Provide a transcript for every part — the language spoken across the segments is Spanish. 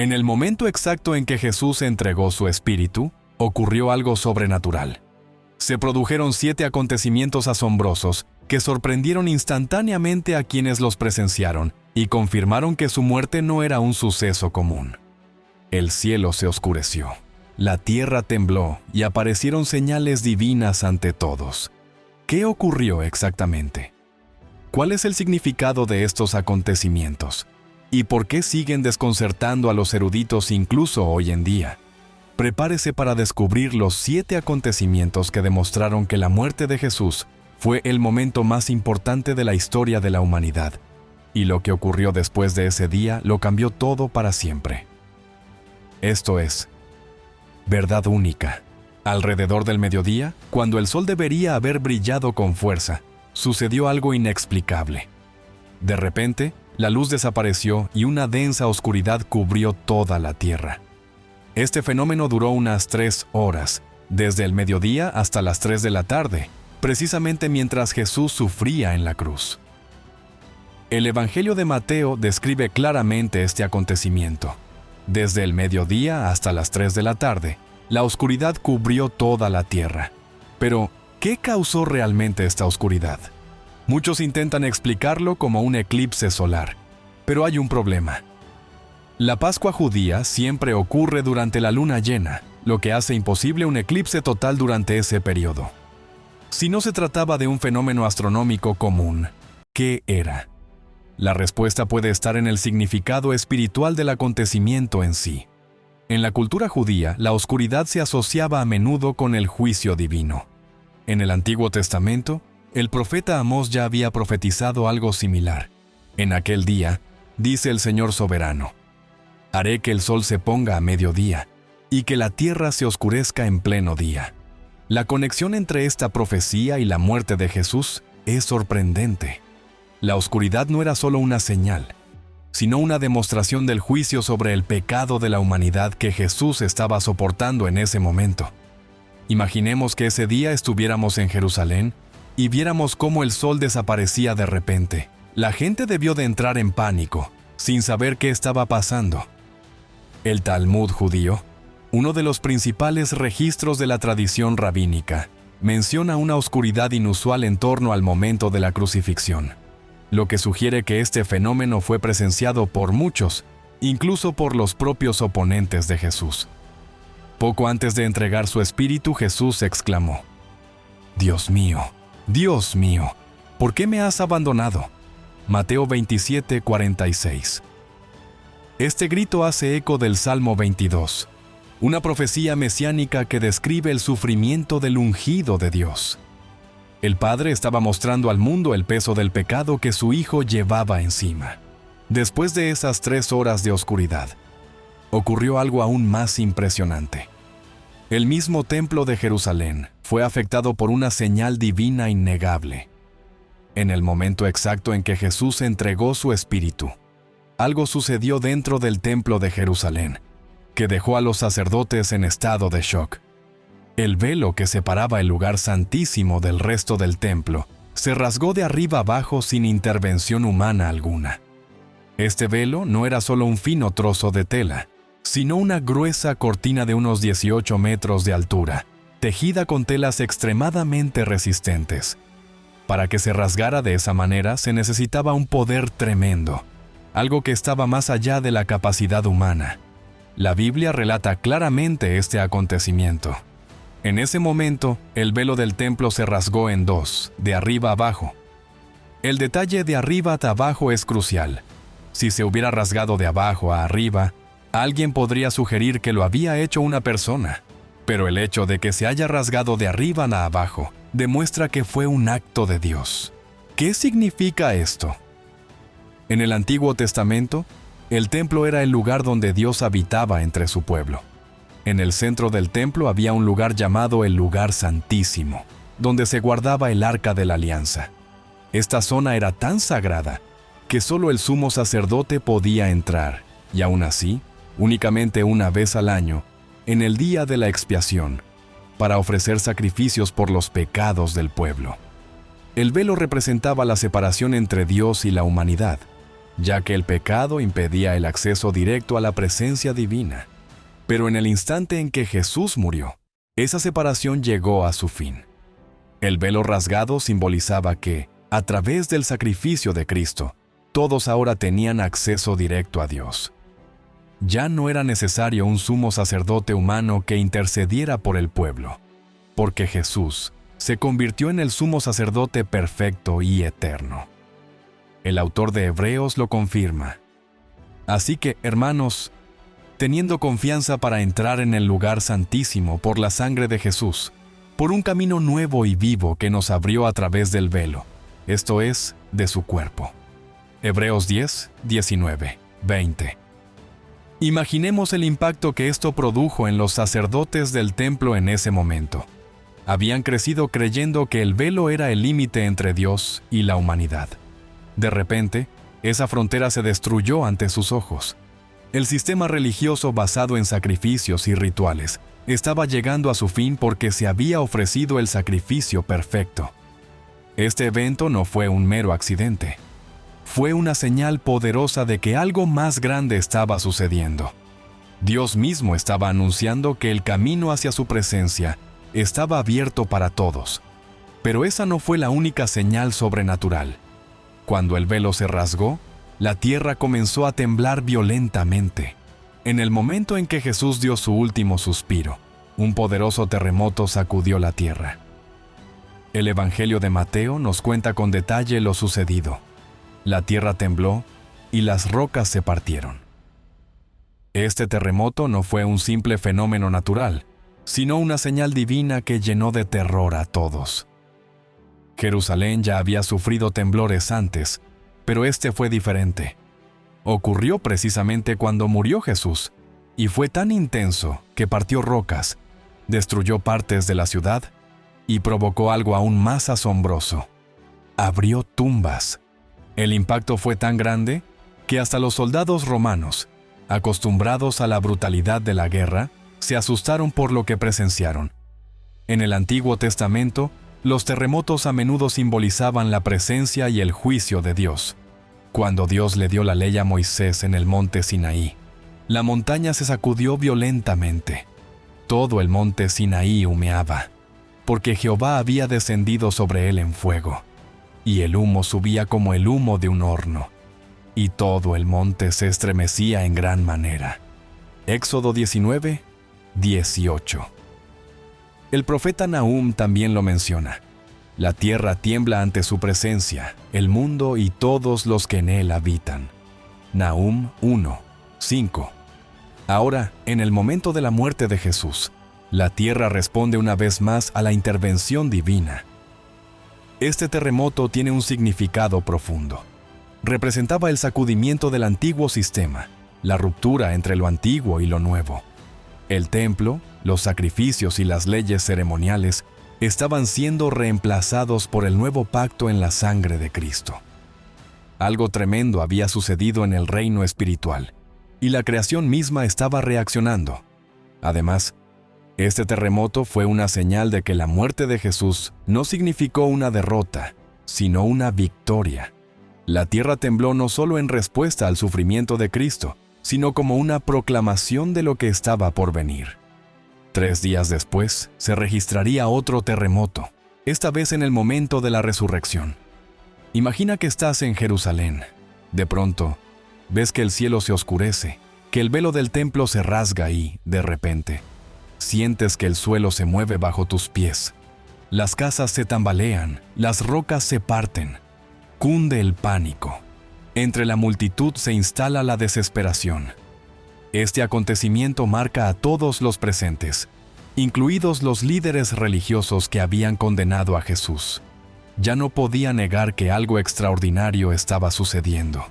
En el momento exacto en que Jesús entregó su espíritu, ocurrió algo sobrenatural. Se produjeron 7 acontecimientos asombrosos que sorprendieron instantáneamente a quienes los presenciaron y confirmaron que su muerte no era un suceso común. El cielo se oscureció, la tierra tembló y aparecieron señales divinas ante todos. ¿Qué ocurrió exactamente? ¿Cuál es el significado de estos acontecimientos? ¿Y por qué siguen desconcertando a los eruditos incluso hoy en día? Prepárese para descubrir los 7 acontecimientos que demostraron que la muerte de Jesús fue el momento más importante de la historia de la humanidad, y lo que ocurrió después de ese día lo cambió todo para siempre. Esto es verdad única. Alrededor del mediodía, cuando el sol debería haber brillado con fuerza, sucedió algo inexplicable. De repente, la luz desapareció y una densa oscuridad cubrió toda la tierra. Este fenómeno duró unas 3 horas, desde el mediodía hasta las 3 de la tarde, precisamente mientras Jesús sufría en la cruz. El Evangelio de Mateo describe claramente este acontecimiento. Desde el mediodía hasta las 3 de la tarde, la oscuridad cubrió toda la tierra. Pero, ¿qué causó realmente esta oscuridad? Muchos intentan explicarlo como un eclipse solar, pero hay un problema. La Pascua judía siempre ocurre durante la luna llena, lo que hace imposible un eclipse total durante ese periodo. Si no se trataba de un fenómeno astronómico común, ¿qué era? La respuesta puede estar en el significado espiritual del acontecimiento en sí. En la cultura judía, la oscuridad se asociaba a menudo con el juicio divino. En el Antiguo Testamento, el profeta Amós ya había profetizado algo similar. En aquel día, dice el Señor soberano: haré que el sol se ponga a mediodía y que la tierra se oscurezca en pleno día. La conexión entre esta profecía y la muerte de Jesús es sorprendente. La oscuridad no era solo una señal, sino una demostración del juicio sobre el pecado de la humanidad que Jesús estaba soportando en ese momento. Imaginemos que ese día estuviéramos en Jerusalén y viéramos cómo el sol desaparecía de repente. La gente debió de entrar en pánico, sin saber qué estaba pasando. El Talmud judío, uno de los principales registros de la tradición rabínica, menciona una oscuridad inusual en torno al momento de la crucifixión, lo que sugiere que este fenómeno fue presenciado por muchos, incluso por los propios oponentes de Jesús. Poco antes de entregar su espíritu, Jesús exclamó: Dios mío, ¿por qué me has abandonado? Mateo 27:46. Este grito hace eco del Salmo 22, una profecía mesiánica que describe el sufrimiento del ungido de Dios. El Padre estaba mostrando al mundo el peso del pecado que su Hijo llevaba encima. Después de esas 3 horas de oscuridad, ocurrió algo aún más impresionante. El mismo templo de Jerusalén fue afectado por una señal divina innegable. En el momento exacto en que Jesús entregó su espíritu, algo sucedió dentro del templo de Jerusalén, que dejó a los sacerdotes en estado de shock. El velo que separaba el lugar santísimo del resto del templo se rasgó de arriba abajo sin intervención humana alguna. Este velo no era solo un fino trozo de tela, sino una gruesa cortina de unos 18 metros de altura, tejida con telas extremadamente resistentes. Para que se rasgara de esa manera se necesitaba un poder tremendo, algo que estaba más allá de la capacidad humana. La Biblia relata claramente este acontecimiento. En ese momento, el velo del templo se rasgó en 2, de arriba a abajo. El detalle de arriba a abajo es crucial. Si se hubiera rasgado de abajo a arriba, alguien podría sugerir que lo había hecho una persona, pero el hecho de que se haya rasgado de arriba a abajo demuestra que fue un acto de Dios. ¿Qué significa esto? En el Antiguo Testamento, el templo era el lugar donde Dios habitaba entre su pueblo. En el centro del templo había un lugar llamado el Lugar Santísimo, donde se guardaba el Arca de la Alianza. Esta zona era tan sagrada que solo el sumo sacerdote podía entrar, y aún así, únicamente una vez al año, en el día de la expiación, para ofrecer sacrificios por los pecados del pueblo. El velo representaba la separación entre Dios y la humanidad, ya que el pecado impedía el acceso directo a la presencia divina. Pero en el instante en que Jesús murió, esa separación llegó a su fin. El velo rasgado simbolizaba que, a través del sacrificio de Cristo, todos ahora tenían acceso directo a Dios. Ya no era necesario un sumo sacerdote humano que intercediera por el pueblo, porque Jesús se convirtió en el sumo sacerdote perfecto y eterno. El autor de Hebreos lo confirma. Así que, hermanos, teniendo confianza para entrar en el lugar santísimo por la sangre de Jesús, por un camino nuevo y vivo que nos abrió a través del velo, esto es, de su cuerpo. Hebreos 10, 19, 20. Imaginemos el impacto que esto produjo en los sacerdotes del templo en ese momento. Habían crecido creyendo que el velo era el límite entre Dios y la humanidad. De repente, esa frontera se destruyó ante sus ojos. El sistema religioso basado en sacrificios y rituales estaba llegando a su fin porque se había ofrecido el sacrificio perfecto. Este evento no fue un mero accidente. Fue una señal poderosa de que algo más grande estaba sucediendo. Dios mismo estaba anunciando que el camino hacia su presencia estaba abierto para todos. Pero esa no fue la única señal sobrenatural. Cuando el velo se rasgó, la tierra comenzó a temblar violentamente. En el momento en que Jesús dio su último suspiro, un poderoso terremoto sacudió la tierra. El Evangelio de Mateo nos cuenta con detalle lo sucedido. La tierra tembló y las rocas se partieron. Este terremoto no fue un simple fenómeno natural, sino una señal divina que llenó de terror a todos. Jerusalén ya había sufrido temblores antes, pero este fue diferente. Ocurrió precisamente cuando murió Jesús, y fue tan intenso que partió rocas, destruyó partes de la ciudad y provocó algo aún más asombroso. Abrió tumbas. El impacto fue tan grande que hasta los soldados romanos, acostumbrados a la brutalidad de la guerra, se asustaron por lo que presenciaron. En el Antiguo Testamento, los terremotos a menudo simbolizaban la presencia y el juicio de Dios. Cuando Dios le dio la ley a Moisés en el monte Sinaí, la montaña se sacudió violentamente. Todo el monte Sinaí humeaba, porque Jehová había descendido sobre él en fuego, y el humo subía como el humo de un horno, y todo el monte se estremecía en gran manera. Éxodo 19, 18. El profeta Nahum también lo menciona. La tierra tiembla ante su presencia, el mundo y todos los que en él habitan. Nahum 1, 5. Ahora, en el momento de la muerte de Jesús, la tierra responde una vez más a la intervención divina. Este terremoto tiene un significado profundo. Representaba el sacudimiento del antiguo sistema, la ruptura entre lo antiguo y lo nuevo. El templo, los sacrificios y las leyes ceremoniales estaban siendo reemplazados por el nuevo pacto en la sangre de Cristo. Algo tremendo había sucedido en el reino espiritual, y la creación misma estaba reaccionando. Además, este terremoto fue una señal de que la muerte de Jesús no significó una derrota, sino una victoria. La tierra tembló no solo en respuesta al sufrimiento de Cristo, sino como una proclamación de lo que estaba por venir. 3 días después, se registraría otro terremoto, esta vez en el momento de la resurrección. Imagina que estás en Jerusalén. De pronto, ves que el cielo se oscurece, que el velo del templo se rasga y, de repente, sientes que el suelo se mueve bajo tus pies. Las casas se tambalean, las rocas se parten. Cunde el pánico. Entre la multitud se instala la desesperación. Este acontecimiento marca a todos los presentes, incluidos los líderes religiosos que habían condenado a Jesús. Ya no podía negar que algo extraordinario estaba sucediendo.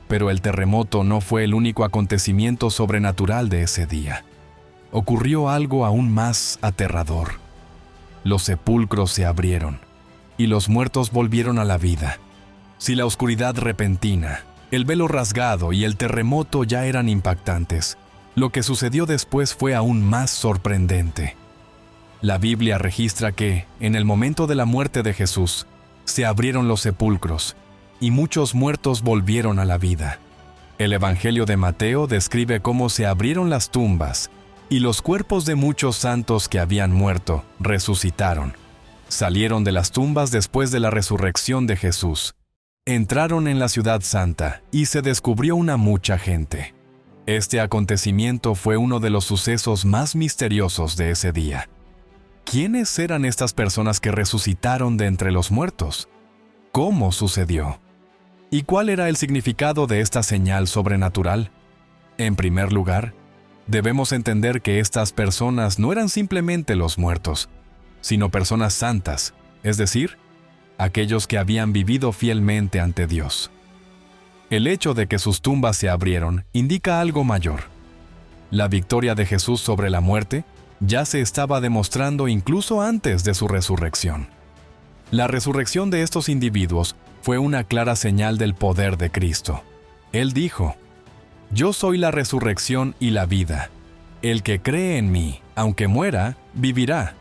Pero el terremoto no fue el único acontecimiento sobrenatural de ese día. Ocurrió algo aún más aterrador. Los sepulcros se abrieron, y los muertos volvieron a la vida. Si la oscuridad repentina, el velo rasgado y el terremoto ya eran impactantes, lo que sucedió después fue aún más sorprendente. La Biblia registra que, en el momento de la muerte de Jesús, se abrieron los sepulcros, y muchos muertos volvieron a la vida. El Evangelio de Mateo describe cómo se abrieron las tumbas y los cuerpos de muchos santos que habían muerto resucitaron. Salieron de las tumbas después de la resurrección de Jesús. Entraron en la ciudad santa y se descubrió una mucha gente. Este acontecimiento fue uno de los sucesos más misteriosos de ese día. ¿Quiénes eran estas personas que resucitaron de entre los muertos? ¿Cómo sucedió? ¿Y cuál era el significado de esta señal sobrenatural? En primer lugar, debemos entender que estas personas no eran simplemente los muertos, sino personas santas, es decir, aquellos que habían vivido fielmente ante Dios. El hecho de que sus tumbas se abrieron indica algo mayor. La victoria de Jesús sobre la muerte ya se estaba demostrando incluso antes de su resurrección. La resurrección de estos individuos fue una clara señal del poder de Cristo. Él dijo: «Yo soy la resurrección y la vida. El que cree en mí, aunque muera, vivirá».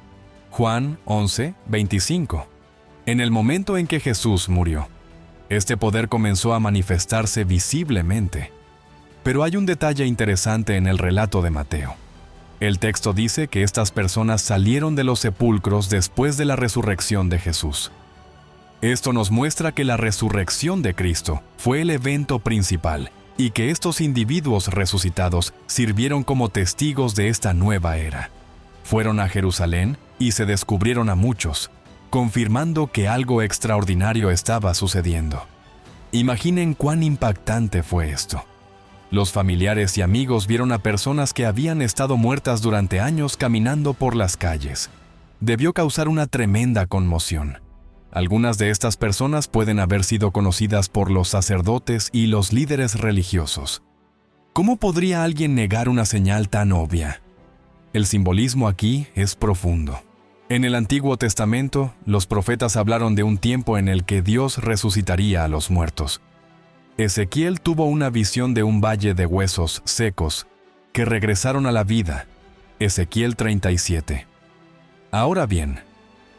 Juan 11:25. En el momento en que Jesús murió, este poder comenzó a manifestarse visiblemente. Pero hay un detalle interesante en el relato de Mateo. El texto dice que estas personas salieron de los sepulcros después de la resurrección de Jesús. Esto nos muestra que la resurrección de Cristo fue el evento principal y que estos individuos resucitados sirvieron como testigos de esta nueva era. Fueron a Jerusalén y se descubrieron a muchos, confirmando que algo extraordinario estaba sucediendo. Imaginen cuán impactante fue esto. Los familiares y amigos vieron a personas que habían estado muertas durante años caminando por las calles. Debió causar una tremenda conmoción. Algunas de estas personas pueden haber sido conocidas por los sacerdotes y los líderes religiosos. ¿Cómo podría alguien negar una señal tan obvia? El simbolismo aquí es profundo. En el Antiguo Testamento, los profetas hablaron de un tiempo en el que Dios resucitaría a los muertos. Ezequiel tuvo una visión de un valle de huesos secos que regresaron a la vida. Ezequiel 37. Ahora bien,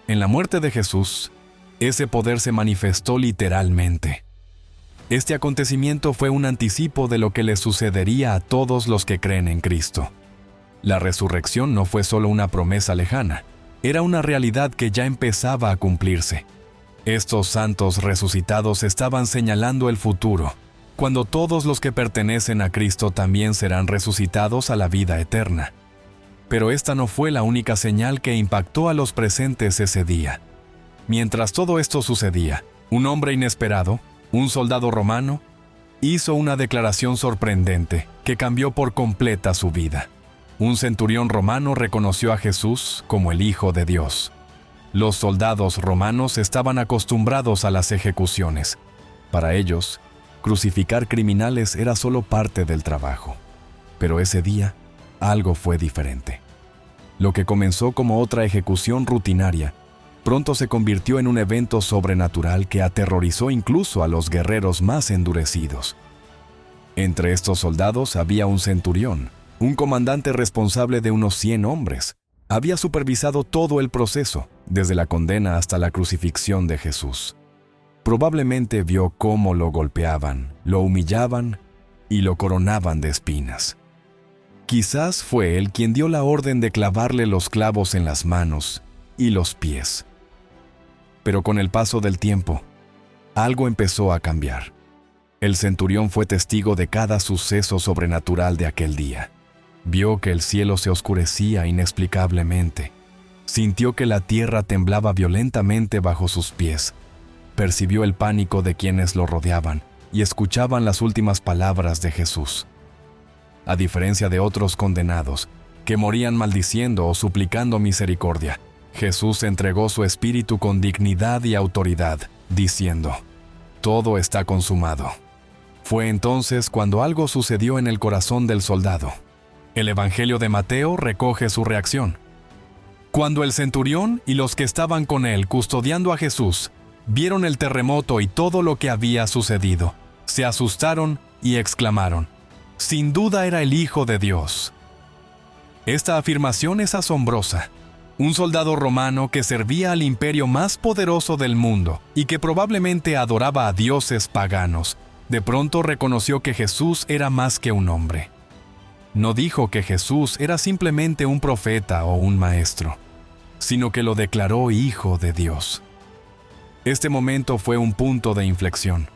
en la muerte de Jesús, ese poder se manifestó literalmente. Este acontecimiento fue un anticipo de lo que le sucedería a todos los que creen en Cristo. La resurrección no fue solo una promesa lejana, era una realidad que ya empezaba a cumplirse. Estos santos resucitados estaban señalando el futuro, cuando todos los que pertenecen a Cristo también serán resucitados a la vida eterna. Pero esta no fue la única señal que impactó a los presentes ese día. Mientras todo esto sucedía, un hombre inesperado, un soldado romano, hizo una declaración sorprendente que cambió por completa su vida. Un centurión romano reconoció a Jesús como el Hijo de Dios. Los soldados romanos estaban acostumbrados a las ejecuciones. Para ellos, crucificar criminales era solo parte del trabajo. Pero ese día, algo fue diferente. Lo que comenzó como otra ejecución rutinaria, pronto se convirtió en un evento sobrenatural que aterrorizó incluso a los guerreros más endurecidos. Entre estos soldados había un centurión, un comandante responsable de unos 100 hombres. Había supervisado todo el proceso, desde la condena hasta la crucifixión de Jesús. Probablemente vio cómo lo golpeaban, lo humillaban y lo coronaban de espinas. Quizás fue él quien dio la orden de clavarle los clavos en las manos y los pies. Pero con el paso del tiempo, algo empezó a cambiar. El centurión fue testigo de cada suceso sobrenatural de aquel día. Vio que el cielo se oscurecía inexplicablemente. Sintió que la tierra temblaba violentamente bajo sus pies. Percibió el pánico de quienes lo rodeaban y escuchaban las últimas palabras de Jesús. A diferencia de otros condenados, que morían maldiciendo o suplicando misericordia, Jesús entregó su espíritu con dignidad y autoridad, diciendo: «Todo está consumado». Fue entonces cuando algo sucedió en el corazón del soldado. El Evangelio de Mateo recoge su reacción. Cuando el centurión y los que estaban con él custodiando a Jesús vieron el terremoto y todo lo que había sucedido, se asustaron y exclamaron: «Sin duda era el Hijo de Dios». Esta afirmación es asombrosa. Un soldado romano que servía al imperio más poderoso del mundo y que probablemente adoraba a dioses paganos, de pronto reconoció que Jesús era más que un hombre. No dijo que Jesús era simplemente un profeta o un maestro, sino que lo declaró Hijo de Dios. Este momento fue un punto de inflexión.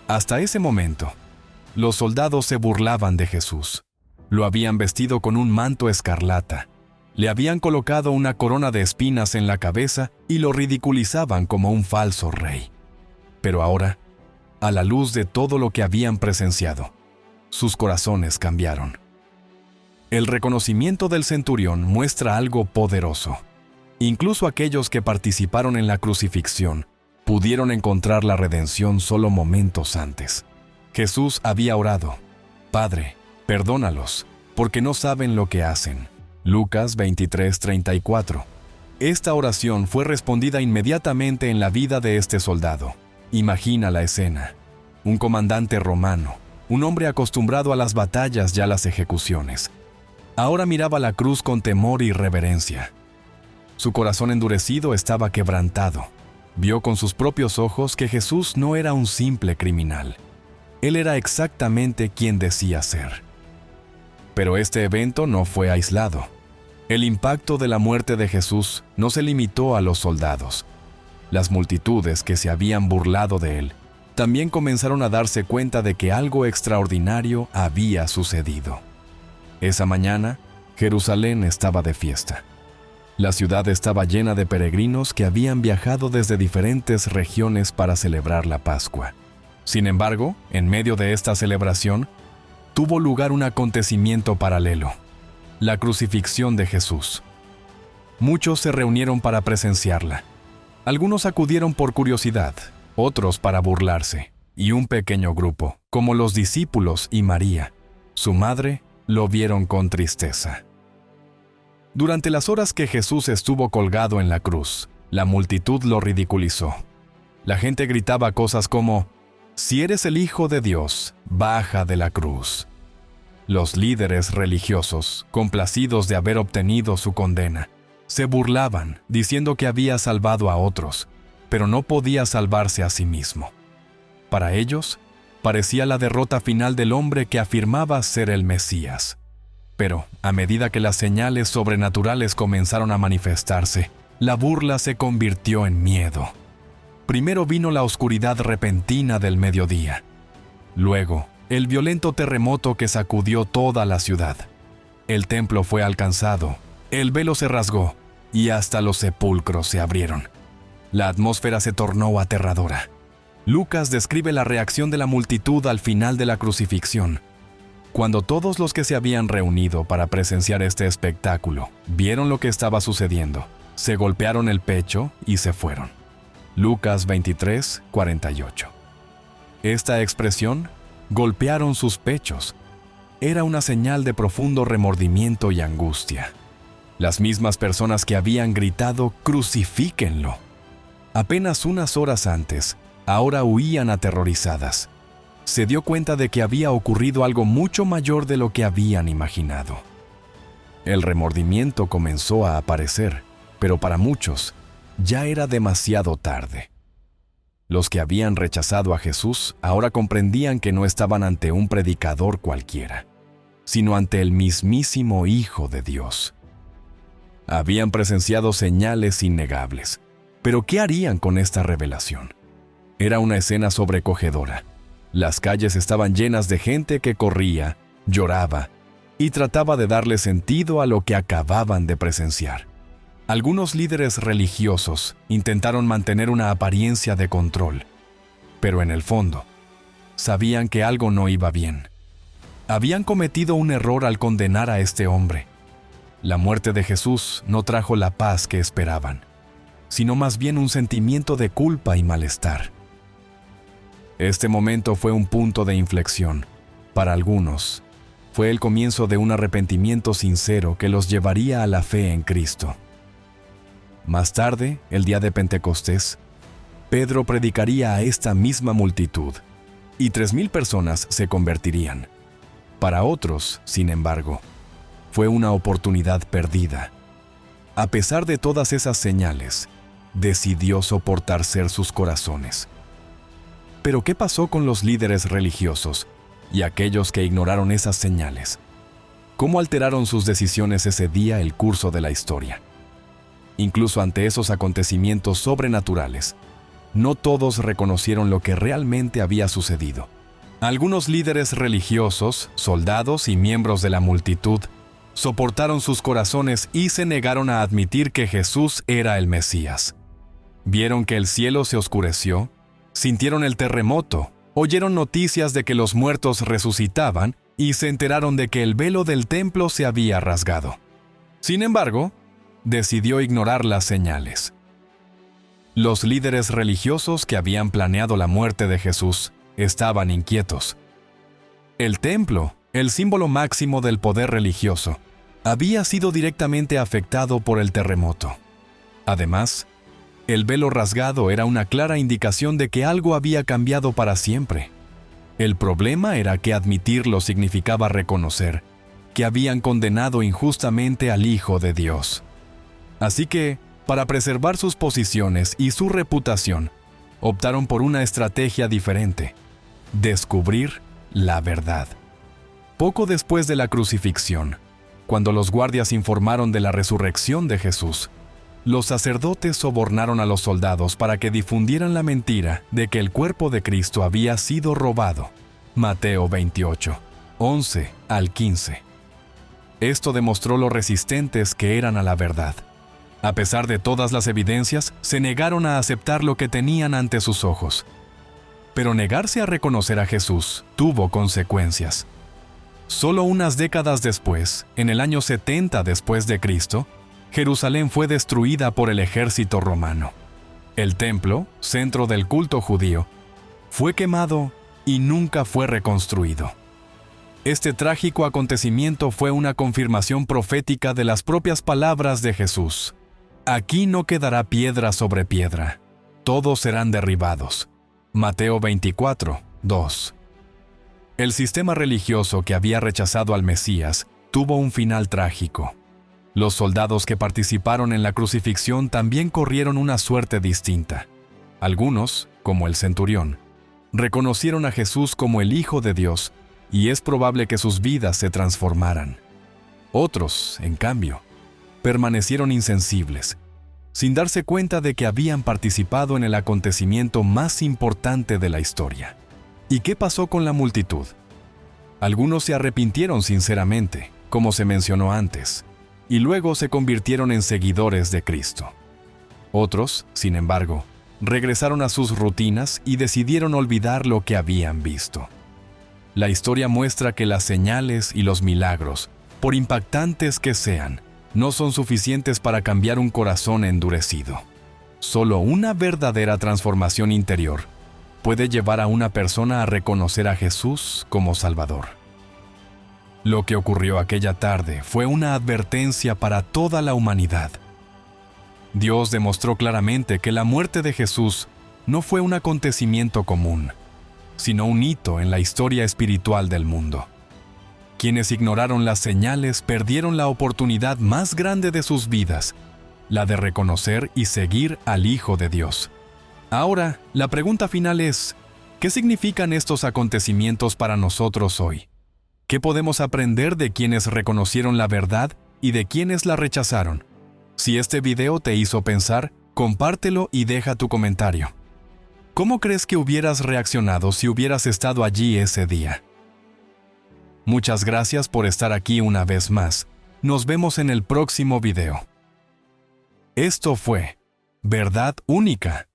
Hasta ese momento, los soldados se burlaban de Jesús. Lo habían vestido con un manto escarlata. Le habían colocado una corona de espinas en la cabeza y lo ridiculizaban como un falso rey. Pero ahora, a la luz de todo lo que habían presenciado, sus corazones cambiaron. El reconocimiento del centurión muestra algo poderoso. Incluso aquellos que participaron en la crucifixión pudieron encontrar la redención solo momentos antes. Jesús había orado: Padre, perdónalos, porque no saben lo que hacen. Lucas 23:34. Esta oración fue respondida inmediatamente en la vida de este soldado. Imagina la escena. Un comandante romano, un hombre acostumbrado a las batallas y a las ejecuciones, ahora miraba la cruz con temor y reverencia. Su corazón endurecido estaba quebrantado. Vio con sus propios ojos que Jesús no era un simple criminal. Él era exactamente quien decía ser. Pero este evento no fue aislado. El impacto de la muerte de Jesús no se limitó a los soldados. Las multitudes que se habían burlado de él también comenzaron a darse cuenta de que algo extraordinario había sucedido. Esa mañana, Jerusalén estaba de fiesta. La ciudad estaba llena de peregrinos que habían viajado desde diferentes regiones para celebrar la Pascua. Sin embargo, en medio de esta celebración, tuvo lugar un acontecimiento paralelo: la crucifixión de Jesús. Muchos se reunieron para presenciarla. Algunos acudieron por curiosidad, otros para burlarse, y un pequeño grupo, como los discípulos y María, su madre, lo vieron con tristeza. Durante las horas que Jesús estuvo colgado en la cruz, la multitud lo ridiculizó. La gente gritaba cosas como: «Si eres el Hijo de Dios, baja de la cruz». Los líderes religiosos, complacidos de haber obtenido su condena, se burlaban, diciendo que había salvado a otros, pero no podía salvarse a sí mismo. Para ellos, parecía la derrota final del hombre que afirmaba ser el Mesías. Pero, a medida que las señales sobrenaturales comenzaron a manifestarse, la burla se convirtió en miedo. Primero vino la oscuridad repentina del mediodía. Luego, el violento terremoto que sacudió toda la ciudad. El templo fue alcanzado, el velo se rasgó y hasta los sepulcros se abrieron. La atmósfera se tornó aterradora. Lucas describe la reacción de la multitud al final de la crucifixión. Cuando todos los que se habían reunido para presenciar este espectáculo vieron lo que estaba sucediendo, se golpearon el pecho y se fueron. Lucas 23:48. Esta expresión, golpearon sus pechos, era una señal de profundo remordimiento y angustia. Las mismas personas que habían gritado «crucifíquenlo» apenas unas horas antes, ahora huían aterrorizadas. Se dio cuenta de que había ocurrido algo mucho mayor de lo que habían imaginado. El remordimiento comenzó a aparecer, pero para muchos ya era demasiado tarde. Los que habían rechazado a Jesús ahora comprendían que no estaban ante un predicador cualquiera, sino ante el mismísimo Hijo de Dios. Habían presenciado señales innegables, pero ¿qué harían con esta revelación? Era una escena sobrecogedora. Las calles estaban llenas de gente que corría, lloraba y trataba de darle sentido a lo que acababan de presenciar. Algunos líderes religiosos intentaron mantener una apariencia de control, pero en el fondo, sabían que algo no iba bien. Habían cometido un error al condenar a este hombre. La muerte de Jesús no trajo la paz que esperaban, sino más bien un sentimiento de culpa y malestar. Este momento fue un punto de inflexión. Para algunos, fue el comienzo de un arrepentimiento sincero que los llevaría a la fe en Cristo. Más tarde, el día de Pentecostés, Pedro predicaría a esta misma multitud, y 3,000 personas se convertirían. Para otros, sin embargo, fue una oportunidad perdida. a pesar de todas esas señales, decidió soportar ser sus corazones. Pero ¿qué pasó con los líderes religiosos y aquellos que ignoraron esas señales? ¿Cómo alteraron sus decisiones ese día el curso de la historia? Incluso ante esos acontecimientos sobrenaturales, no todos reconocieron lo que realmente había sucedido. Algunos líderes religiosos, soldados y miembros de la multitud soportaron sus corazones y se negaron a admitir que Jesús era el Mesías. Vieron que el cielo se oscureció, sintieron el terremoto, oyeron noticias de que los muertos resucitaban y se enteraron de que el velo del templo se había rasgado. Sin embargo, decidió ignorar las señales. Los líderes religiosos que habían planeado la muerte de Jesús estaban inquietos. El templo, el símbolo máximo del poder religioso, había sido directamente afectado por el terremoto. Además, el velo rasgado era una clara indicación de que algo había cambiado para siempre. El problema era que admitirlo significaba reconocer que habían condenado injustamente al Hijo de Dios. Así que, para preservar sus posiciones y su reputación, optaron por una estrategia diferente: descubrir la verdad. Poco después de la crucifixión, cuando los guardias informaron de la resurrección de Jesús, los sacerdotes sobornaron a los soldados para que difundieran la mentira de que el cuerpo de Cristo había sido robado. Mateo 28, 11 al 15. Esto demostró lo resistentes que eran a la verdad. A pesar de todas las evidencias, se negaron a aceptar lo que tenían ante sus ojos. Pero negarse a reconocer a Jesús tuvo consecuencias. Solo unas décadas después, en el año 70 después de Cristo, Jerusalén fue destruida por el ejército romano. El templo, centro del culto judío, fue quemado y nunca fue reconstruido. Este trágico acontecimiento fue una confirmación profética de las propias palabras de Jesús. Aquí no quedará piedra sobre piedra, todos serán derribados. Mateo 24, 2. El sistema religioso que había rechazado al Mesías tuvo un final trágico. Los soldados que participaron en la crucifixión también corrieron una suerte distinta. Algunos, como el centurión, reconocieron a Jesús como el Hijo de Dios y es probable que sus vidas se transformaran. Otros, en cambio, permanecieron insensibles, sin darse cuenta de que habían participado en el acontecimiento más importante de la historia. ¿Y qué pasó con la multitud? Algunos se arrepintieron sinceramente, como se mencionó antes, y luego se convirtieron en seguidores de Cristo. Otros, sin embargo, regresaron a sus rutinas y decidieron olvidar lo que habían visto. La historia muestra que las señales y los milagros, por impactantes que sean, no son suficientes para cambiar un corazón endurecido. Solo una verdadera transformación interior puede llevar a una persona a reconocer a Jesús como Salvador. Lo que ocurrió aquella tarde fue una advertencia para toda la humanidad. Dios demostró claramente que la muerte de Jesús no fue un acontecimiento común, sino un hito en la historia espiritual del mundo. Quienes ignoraron las señales perdieron la oportunidad más grande de sus vidas, la de reconocer y seguir al Hijo de Dios. Ahora, la pregunta final es, ¿qué significan estos acontecimientos para nosotros hoy? ¿Qué podemos aprender de quienes reconocieron la verdad y de quienes la rechazaron? Si este video te hizo pensar, compártelo y deja tu comentario. ¿Cómo crees que hubieras reaccionado si hubieras estado allí ese día? Muchas gracias por estar aquí una vez más. Nos vemos en el próximo video. Esto fue Verdad Única.